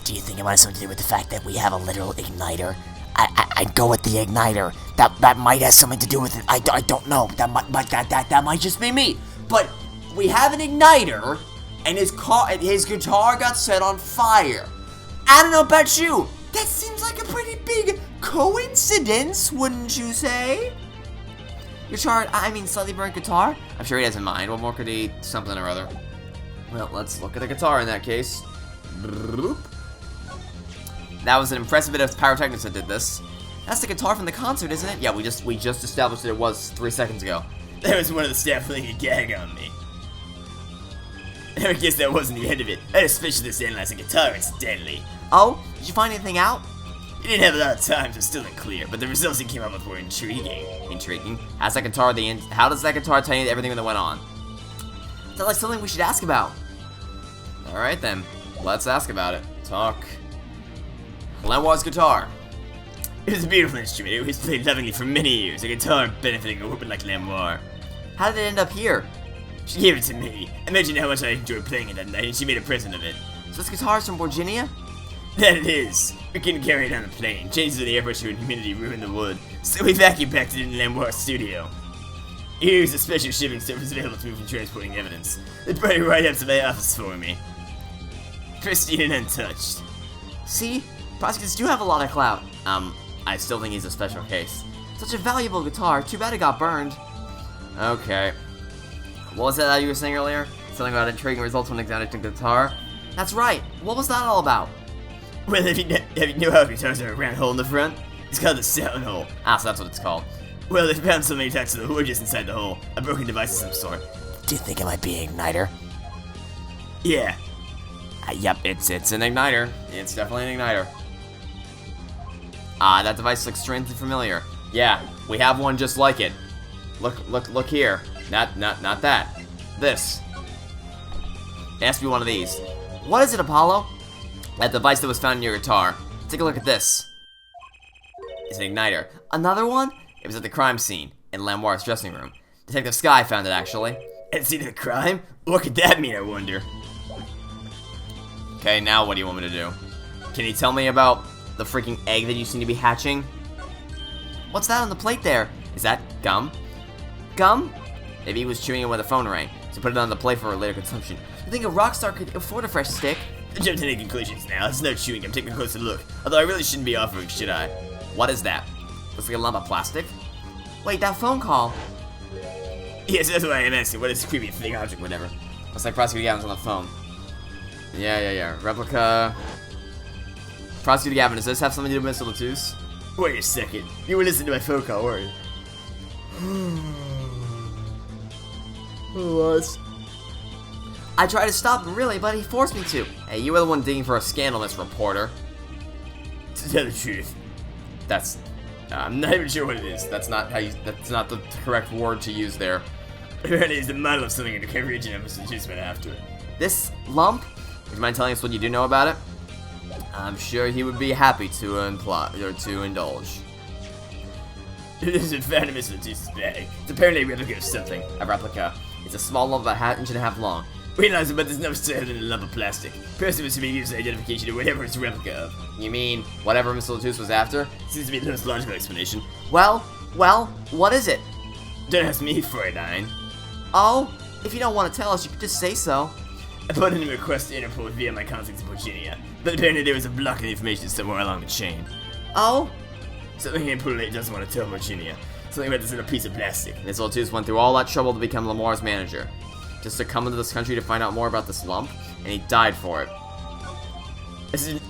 Do you think it might have something to do with the fact that we have a literal igniter? I'd go with the igniter. That might have something to do with it. I don't know. That might just be me. But we have an igniter, and his guitar got set on fire. I don't know about you. That seems like a pretty big coincidence, wouldn't you say? Your charred, slightly burnt guitar? I'm sure he has in mind. What more could he, something or other? Well, let's look at the guitar in that case. Bloop. That was an impressive bit of pyrotechnics that did this. That's the guitar from the concert, isn't it? Yeah, we just established that it was 3 seconds ago. That was one of the staff playing a gag on me. I guess that wasn't the end of it. I had a specialist analyze the guitar, incidentally. Oh? Did you find anything out? He didn't have a lot of time, so it's still unclear, but the results he came up with were intriguing. Intriguing? How does that guitar tell you everything that went on? Sounds like something we should ask about. Alright then, let's ask about it. Talk. Lamoire's guitar. It was a beautiful instrument. It was played lovingly for many years, a guitar benefiting a woman like Lamoire. How did it end up here? She gave it to me. Imagine how much I enjoyed playing it that night, and she made a present of it. So this guitar is from Virginia? That it is. We couldn't carry it on the plane. Changes of the air pressure and humidity ruined the wood, so we vacuum packed it in Lamoire's studio. Here's a special shipping service available to me for transporting evidence. They brought it right up to my office for me. Pristine and untouched. See? Prosecutors do have a lot of clout. I still think he's a special case. Such a valuable guitar. Too bad it got burned. Okay. What was that you were saying earlier? Something about intriguing results when examining the guitar? That's right. What was that all about? Well, have you know how guitars have a round hole in the front? It's called the sound hole. Ah, so that's what it's called. Well, they found so many attached to the wood just inside the hole. A broken device of some sort. Do you think it might be an igniter? Yeah. Yep, it's an igniter. It's definitely an igniter. Ah, that device looks strangely familiar. Yeah, we have one just like it. Look here. Not that. This. It has to be one of these. What is it, Apollo? That device that was found in your guitar. Take a look at this. It's an igniter. Another one? It was at the crime scene in Lamoire's dressing room. Detective Sky found it, actually. And scene of the crime? What could that mean, I wonder? Okay, now what do you want me to do? Can you tell me about the freaking egg that you seem to be hatching? What's that on the plate there? Is that gum? Gum? Maybe he was chewing it when the phone rang, so put it on the plate for later consumption. You think a rock star could afford a fresh stick? I jumped to any conclusions now. It's no chewing. I'm taking a closer look. Although I really shouldn't be offering, should I? What is that? Looks like a lump of plastic. Wait, that phone call. Yes, that's why I'm asking. What is this creepy thing, object, whatever? Looks like Prosecutor Gavin's on the phone. Yeah. Replica. Prosecutor Gavin, does this have something to do with Mr. Latouche? Wait a second. You were listening to my phone call, weren't you? What? I tried to stop him, really, but he forced me to. Hey, you were the one digging for a scandal, Miss Reporter. To tell the truth, That's... I'm not even sure what it is. That's not how you... That's not the correct word to use there. apparently it's the model of something in the region of Massachusetts went after it. This lump? Would you mind telling us what you do know about it? I'm sure he would be happy to indulge. It is in fact a Massachusetts bag. It's apparently a replica of something. A replica. It's a small lump about 1.5 inches long. Realize but there's no certain than a lump of plastic. Person was to be used as identification of whatever it's a replica of. You mean whatever Miss Latus was after? Seems to be the most logical explanation. Well, what is it? Don't ask me for it, Nine. Oh, if you don't want to tell us, you could just say so. I put in a request to Interpol via my contacts in Virginia, but apparently there was a block of information somewhere along the chain. Oh? Something Interpol doesn't want to tell Virginia. Something about this in a piece of plastic. Miss Latus went through all that trouble to become Lamoire's manager. Just to come into this country to find out more about this lump, and he died for it.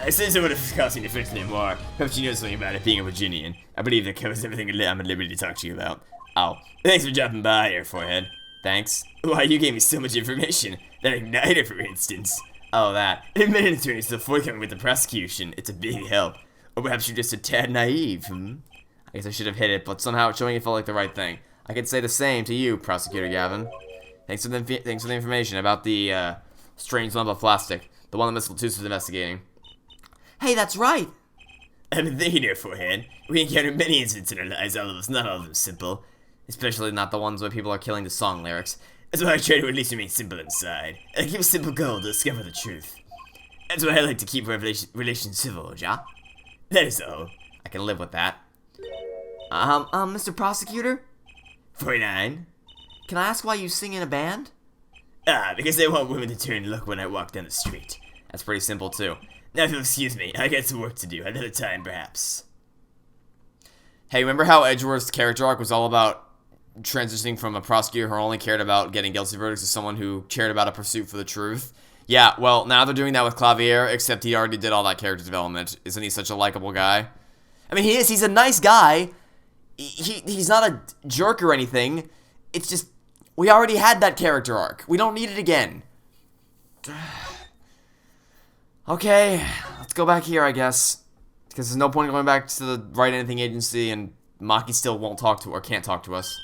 I say so, but if it's costing effectively more. Perhaps you know something about it being a Virginian. I believe that covers everything I'm at liberty to talk to you about. Oh, thanks for dropping by here, Forehead. Thanks. Why, you gave me so much information. That igniter, for instance. Oh, that. Admit an attorney still forthcoming with the prosecution. It's a big help. Or perhaps you're just a tad naive, I guess I should have hit it, but somehow showing it felt like the right thing. I could say the same to you, Prosecutor Gavin. Thanks for the information about the strange lump of plastic, the one that Miss Latus was investigating. Hey, that's right. I've been thinking here, Forehead. We encounter many incidents in our lives, all of us, not all of them simple. Especially not the ones where people are killing the song lyrics. That's why I try to at least remain simple inside. I keep a simple goal to discover the truth. That's why I like to keep relations civil, ja? That is all. I can live with that. Mr. Prosecutor? 49. Can I ask why you sing in a band? Because I want women to turn and look when I walk down the street. That's pretty simple, too. Now, if you'll excuse me, I got some work to do. Another time, perhaps. Hey, remember how Edgeworth's character arc was all about transitioning from a prosecutor who only cared about getting guilty verdicts to someone who cared about a pursuit for the truth? Yeah, well, now they're doing that with Klavier, except he already did all that character development. Isn't he such a likable guy? I mean, he is. He's a nice guy. He's not a jerk or anything. It's just, we already had that character arc. We don't need it again. Okay, let's go back here, I guess. Because there's no point in going back to the Write Anything agency, and Machi still won't talk to or can't talk to us.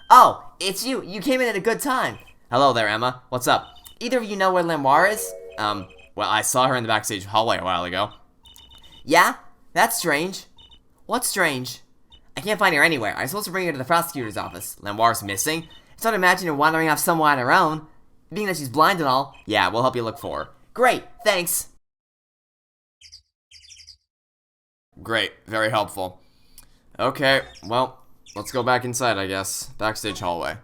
Oh, it's you. You came in at a good time. Hello there, Emma. What's up? Either of you know where Gramarye is? Well, I saw her in the backstage hallway a while ago. Yeah? That's strange. What's strange? I can't find her anywhere. I'm supposed to bring her to the prosecutor's office. Gramarye's missing. It's hard to imagine her wandering off somewhere on her own. Being that she's blind and all. Yeah, we'll help you look for her. Great, thanks. Great, very helpful. Okay, well, let's go back inside, I guess. Backstage hallway.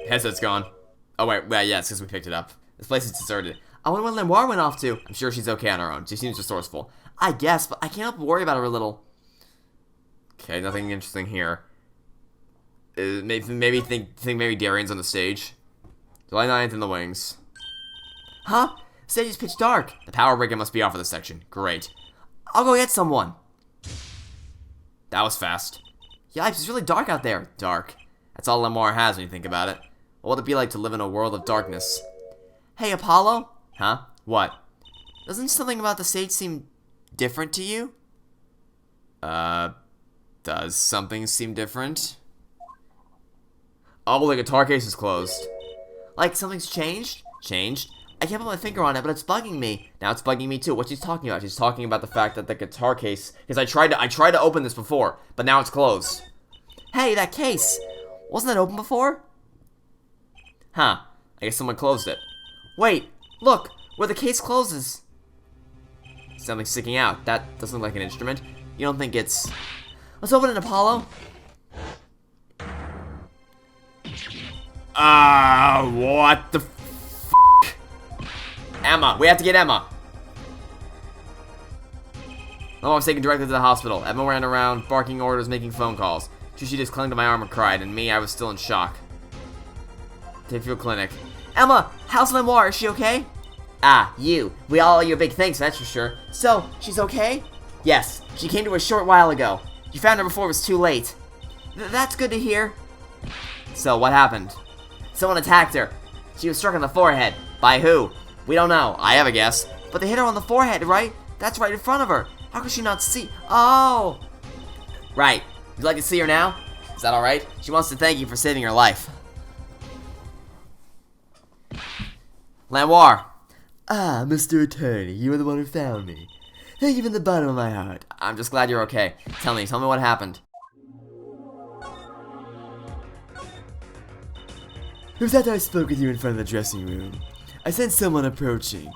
Headset's gone. Oh wait, yeah, it's because we picked it up. This place is deserted. I wonder where Gramarye went off to. I'm sure she's okay on her own. She seems resourceful. I guess, but I can't help but worry about her a little. Okay, nothing interesting here. Maybe think maybe Darian's on the stage. July 9th in the wings. Huh? The stage is pitch dark. The power breaker must be off of this section. Great. I'll go get someone. That was fast. Yipes, it's really dark out there. Dark. That's all Gramarye has when you think about it. What would it be like to live in a world of darkness? Hey, Apollo? Huh? What? Doesn't something about the stage seem different to you? Does something seem different? Oh, the guitar case is closed. Like something's changed? Changed? I can't put my finger on it, but it's bugging me. Now it's bugging me too. What she's talking about? She's talking about the fact that the guitar case... Because I tried to open this before, but now it's closed. Hey, that case! Wasn't that open before? Huh. I guess someone closed it. Wait, look! Where the case closes. Something sticking out. That doesn't look like an instrument. You don't think it's... Let's open it, Apollo. What the f***? Emma! We have to get Emma! I was taken directly to the hospital. Emma ran around, barking orders, making phone calls. She just clung to my arm and cried, and me, I was still in shock. Takefield Clinic. Emma, how's Gramarye? Is she okay? Ah, you. We all owe you a big thanks, that's for sure. So, she's okay? Yes, she came to a short while ago. You found her before it was too late. That's good to hear. So, what happened? Someone attacked her. She was struck in the forehead. By who? We don't know. I have a guess. But they hit her on the forehead, right? That's right in front of her. How could she not see? Oh! Right. Would you like to see her now? Is that alright? She wants to thank you for saving her life. Lenoir. Ah, Mr. Attorney, you are the one who found me. Thank you from the bottom of my heart. I'm just glad you're okay. Tell me what happened. It was after I spoke with you in front of the dressing room. I sensed someone approaching.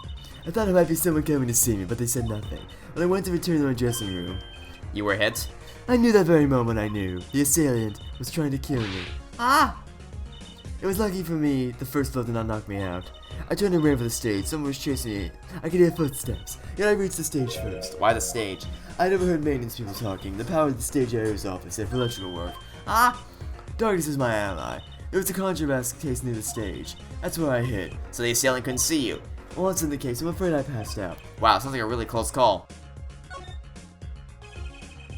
I thought it might be someone coming to see me, but they said nothing. When I went to return to my dressing room, You were hit? I knew that very moment I knew. The assailant was trying to kill me. Ah! It was lucky for me, the first blow did not knock me out. I turned and ran for the stage. Someone was chasing me. I could hear footsteps. Yet I reached the stage first. Why the stage? I'd overheard maintenance people talking. The power of the stage area's office and for electrical work. Ah! Darkness is my ally. There was a conjure mask case near the stage. That's where I hid. So the assailant couldn't see you. Once in the case, I'm afraid I passed out. Wow, sounds like a really close call.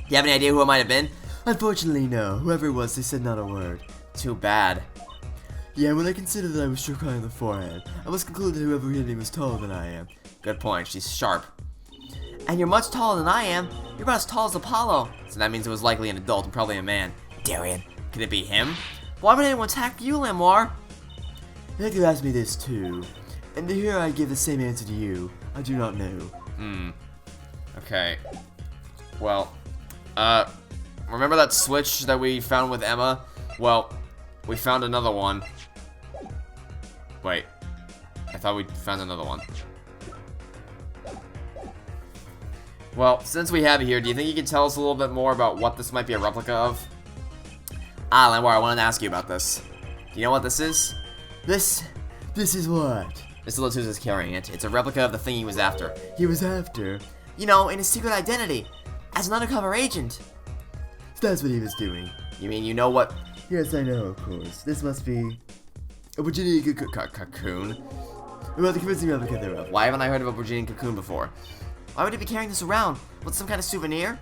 You have any idea who it might have been? Unfortunately, no. Whoever it was, they said not a word. Too bad. Yeah, when I considered that I was struck high on the forehead, I must conclude that whoever hit me was taller than I am. Good point, she's sharp. And you're much taller than I am. You're about as tall as Apollo. So that means it was likely an adult and probably a man. Darian, Could it be him? Why would anyone attack you, Lenoir? I think you asked me this too. And to hear I give the same answer to you, I do not know. Okay. Well, remember that switch that we found with Emma? Well, we found another one. Wait. I thought we found another one. Well, since we have it here, do you think you could tell us a little bit more about what this might be a replica of? Ah, Lenoir, I wanted to ask you about this. Do you know what this is? This is what? Mr. Latus is carrying it. It's a replica of the thing he was after. He was after. You know, in his secret identity. As an undercover agent. So that's what he was doing. You mean you know what? Yes, I know, of course. This must be a Virginia Cocoon? well, the convincing replica thereof. Why haven't I heard of a Virginian cocoon before? Why would he be carrying this around? With some kind of souvenir?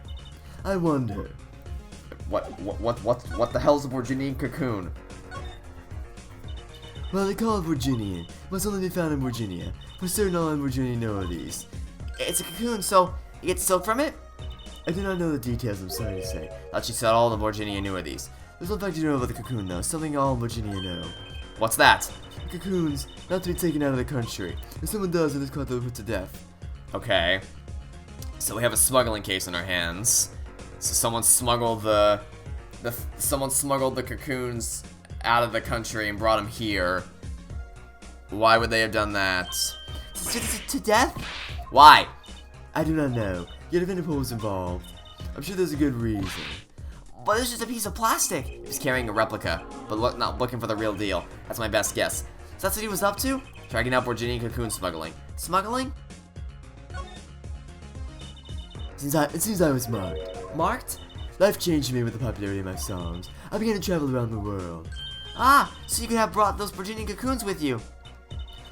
I wonder. What the hell's a Virginian cocoon? Well, they call it Virginian. Must only be found in Virginia. For certain, all in Virginia know of these. It's a cocoon, so you get silk from it? I do not know the details, I'm sorry to say. Thought she said all the Virginia knew of these. There's one fact you know about the cocoon, though. Something all in Virginia know. What's that? Cocoons, not to be taken out of the country. If someone does, it is called to put to death. Okay. So we have a smuggling case in our hands. So someone smuggled someone smuggled the cocoons out of the country and brought them here. Why would they have done that? To death? Why? I do not know. Yet if Interpol was involved, I'm sure there's a good reason. But it's just a piece of plastic. He was carrying a replica, but not looking for the real deal. That's my best guess. So that's what he was up to? Tracking out Virginian cocoon smuggling. Smuggling? It seems I was marked. Marked? Life changed me with the popularity of my songs. I began to travel around the world. Ah, so you could have brought those Virginian cocoons with you.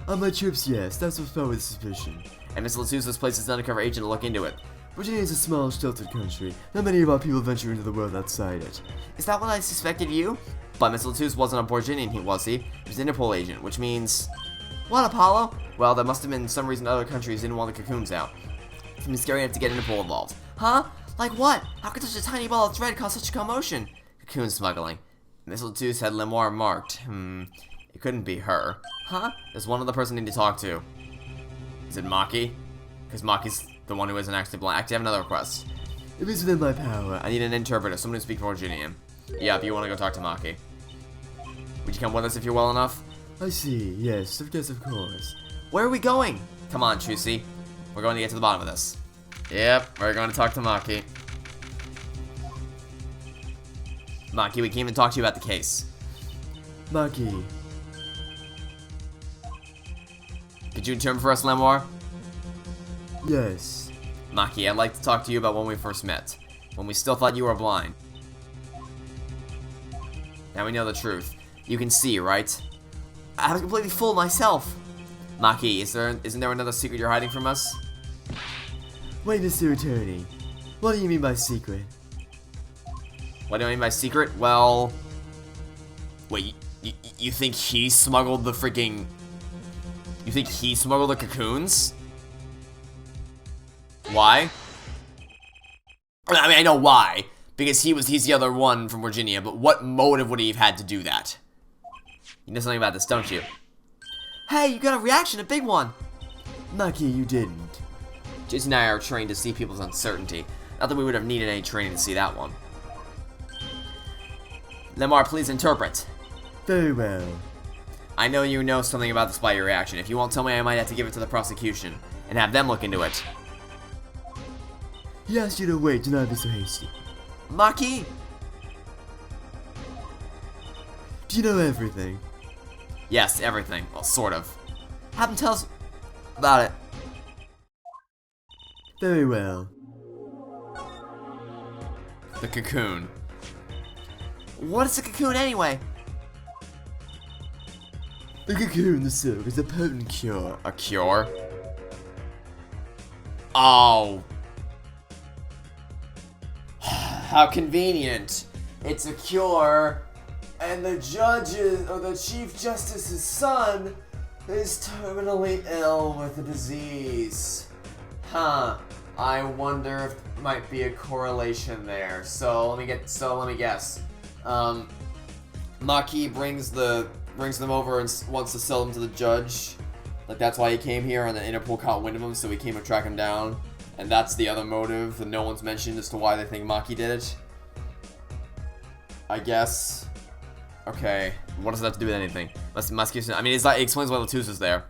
On my trips, yes, that's what felt with suspicion. And Miss Latusa's placed his undercover agent to look into it. Virginia is a small, sheltered country. Not many of our people venture into the world outside it. Is that what I suspected you? But Miss Latus wasn't a Virginian, was he? He was an Interpol agent, which means... What, Apollo? Well, there must have been some reason other countries didn't want the cocoons out. It seems scary enough to get Interpol involved. Huh? Like what? How could such a tiny ball of thread cause such a commotion? Cocoon smuggling. Miss Latus had Lenoir marked. It couldn't be her. Huh? There's one other person I need to talk to. Is it Machi? Because Machi's the one who isn't actually blind. Actually, I have another request. It is within my power. I need an interpreter, someone who speaks Virginian. Yeah, if you want to go talk to Machi. Would you come with us if you're well enough? I see, yes, of course. Where are we going? Come on, Trucy. We're going to get to the bottom of this. Yep, we're going to talk to Machi. Machi, we came to talk to you about the case. Machi. Could you interpret for us, Lenoir? Yes. Machi, I'd like to talk to you about when we first met. When we still thought you were blind. Now we know the truth. You can see, right? I was completely fooled myself. Machi, isn't there another secret you're hiding from us? Wait, Mr. Attorney. What do you mean by secret? What do I mean by secret? Well... Wait, you think he smuggled the freaking... You think he smuggled the cocoons? Why? I mean, I know why. Because he's the other one from Virginia, but what motive would he have had to do that? You know something about this, don't you? Hey, you got a reaction, a big one. Machi, you didn't. Jason and I are trained to see people's uncertainty. Not that we would have needed any training to see that one. Lemar, please interpret. Very well. I know you know something about this by your reaction. If you won't tell me, I might have to give it to the prosecution and have them look into it. He asked you to wait, do not be so hasty. Machi? Do you know everything? Yes, everything. Well, sort of. Have him tell us about it. Very well. The cocoon. What is a cocoon anyway? The cocoon, the silk, is a potent cure. A cure? Oh. How convenient. It's a cure, and the judge's, or the Chief Justice's son is terminally ill with the disease. Huh. I wonder if there might be a correlation there. So let me guess. Machi brings them over and wants to sell them to the judge. Like, that's why he came here, and then Interpol caught wind of him, so he came to track him down. And that's the other motive that no one's mentioned as to why they think Machi did it. I guess. Okay. What does that have to do with anything? I mean, it explains why Latusa's there.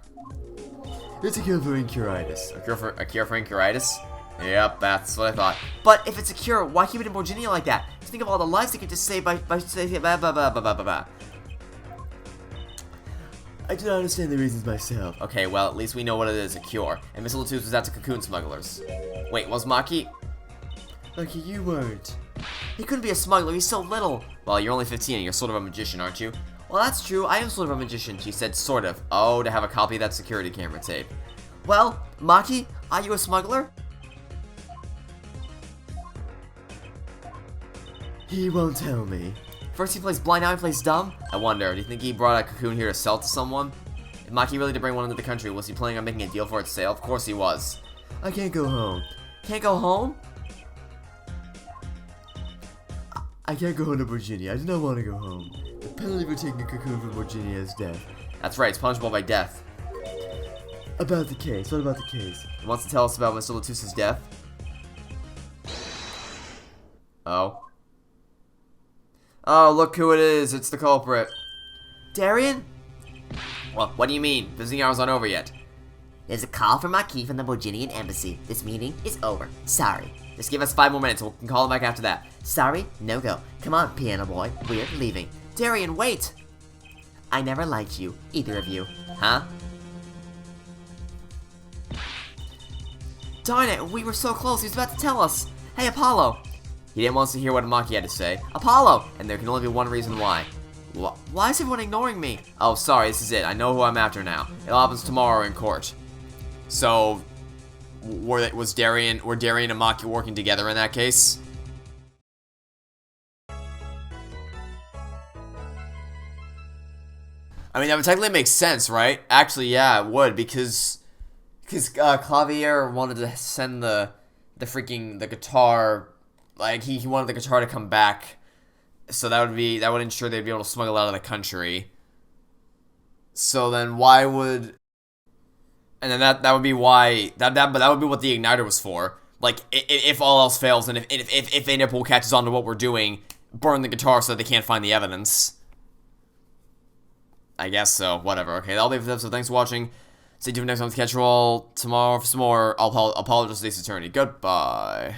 It's a cure for incuritis. A cure for incuritis? Yep, that's what I thought. But if it's a cure, why keep it in Virginia like that? Just think of all the lives they could just save by saying blah blah blah blah blah blah. I do not understand the reasons myself. Okay, well, at least we know what it is, a cure. And Miss Latus was out to cocoon smugglers. Wait, was Machi? Machi, you weren't. He couldn't be a smuggler, he's so little. Well, you're only 15 and you're sort of a magician, aren't you? Well, that's true, I am sort of a magician. She said sort of. Oh, to have a copy of that security camera tape. Well, Machi, are you a smuggler? He won't tell me. First he plays blind, now he plays dumb? I wonder, do you think he brought a cocoon here to sell to someone? If Machi really did bring one into the country, was he planning on making a deal for its sale? Of course he was. I can't go home. Can't go home? I can't go home to Virginia. I do not want to go home. The penalty for taking a cocoon from Virginia is death. That's right, it's punishable by death. About the case. What about the case? He wants to tell us about Mr. Latus's death? Oh. Oh, look who it is. It's the culprit. Darian? Well, what do you mean? Visiting hours aren't over yet. There's a call from Machi from the Virginian embassy. This meeting is over. Sorry. Just give us 5 more minutes. We can call him back after that. Sorry, no go. Come on, piano boy. We're leaving. Darian, wait! I never liked you, either of you. Huh? Darn it, we were so close, he was about to tell us. Hey, Apollo. He didn't want us to hear what Machi had to say. Apollo! And there can only be one reason why. Why is everyone ignoring me? Oh, sorry, this is it. I know who I'm after now. It all happens tomorrow in court. So, were Darian and Machi working together in that case? I mean, that would technically make sense, right? Actually, yeah, it would, because Klavier wanted to send the guitar, like, he wanted the guitar to come back, so that would ensure they'd be able to smuggle it out of the country. So then why would... And then that would be why... But that would be what the igniter was for. Like, if all else fails, and if Interpol catches on to what we're doing, burn the guitar so that they can't find the evidence. I guess so. Whatever. Okay, that'll be it for the episode. Thanks for watching. Stay tuned for next time to catch you all tomorrow for some more. I'll apologize to this attorney. Goodbye.